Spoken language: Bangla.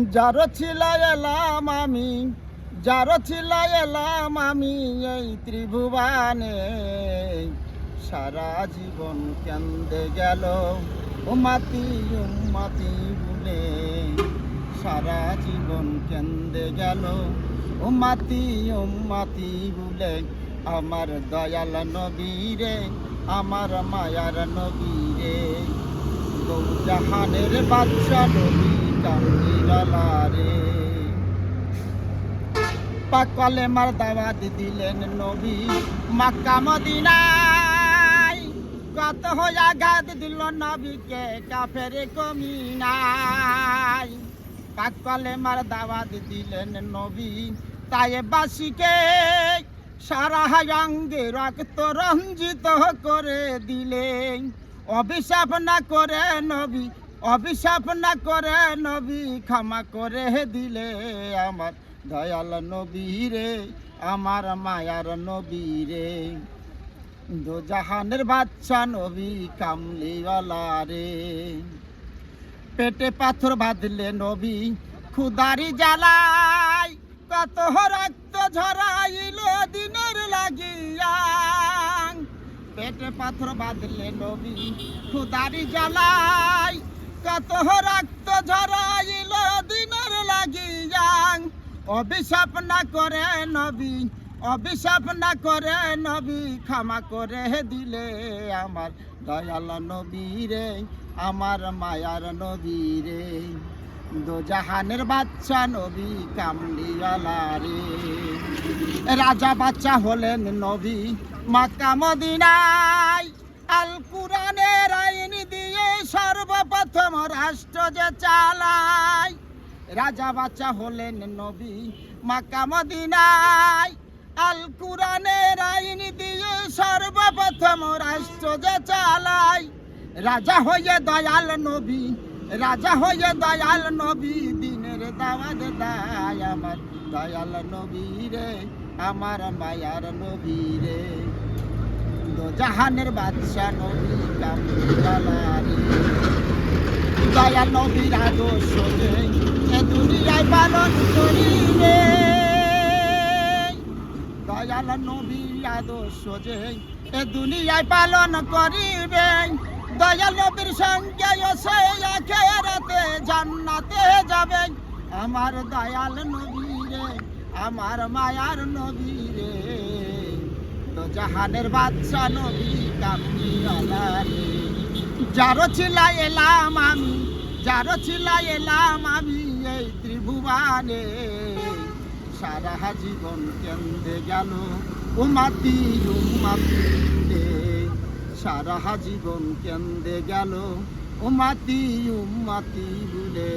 যার ছিলা এলাম আমি, যার ছিলা এলাম আমি এই ত্রিভুবনে। সারা জীবন কেন্দে গেল উম্মতি উম্মতি বলে। সারা জীবন কেন্দে গেল উম্মতি উম্মতি বলে। আমার দয়াল নবীরে, আমার মায়ার নবীরে, জাহানের বাদশা নবী কামলিওয়ালা রে। পাক কালেমার দাওয়াত দিলেন নবী মক্কা মদিনায়। কত আঘাত দিল নবীকে কাফের কমিনায়। পাক কালেমার দাওয়াত দিলেন নবী তায়েবাসীকে। সারা অঙ্গে রক্ত রঞ্জিত করে দিলেন। অভিশাপ না করে নবী, অভিশাপ না করে নবী ক্ষমা করে দিলে। আমার দয়াল নবী রে, আমার মায়ার নবী রে, দোজাহানের বাদশা নবী কামলিওয়ালা রে। পেটে পাথর বাঁধলে নবী ক্ষুধারি জ্বালায়। কত রক্ত ঝরাইল দিনের লাগিয়া। পেটে পাথর বাঁধলে নবী ক্ষুধারি জ্বালায়। কত রক্ত ঝরাইল দিনের লাগিয়া। অভিশাপ না করে নবী, অভিশাপ না করে নবী ক্ষমা করে দিলে। আমার দয়াল নবী রে, আমার মায়ার নবী রে, দোজাহানের বাদশা নবী কামলিওয়ালা রে। রাজা বাচ্চা হলেন নবী মক্কা মদিনায়। আল কুরআনের আইন দিয়ে সর্বপ্রথম রাষ্ট্র যে চালায়। রাজা বাচ্চা হলেন নবী মক্কা মদিনায়। আল কুরআনের আইন দিয়ে সর্বপ্রথম রাষ্ট্র যে চালায়। রাজা হয়ে দয়াল নবী, রাজা হয়ে দয়াল নবী দিনের দাওয়াত দেয়। আমার দয়াল নবী রে, আমার মায়ার নবী রে, দোজাহানের বাদশা নবী কামলিওয়ালা রে। দয়াল নবীর আদর্শ যে এ দুনিয়ায় পালন করিবে। দয়াল নবীর আদর্শ যে এ দুনিয়ায় পালন করিবে। দয়াল নবীর সঙ্গে সে আখিরাতে জান্নাতে যাবে। আমার দয়াল নবী রে, আমার মায়ার নবী রে, দোজাহানের বাদশা নবী কামলিওয়ালা রে। যার ছিলা এলাম আমি, যার ছিলা এলাম আমি এই ত্রিভুবনে। সারা জীবন কেন্দে গেল উম্মতি উম্মতি রে। সারা জীবন কেন্দে গেল উম্মতি উম্মতি বলে।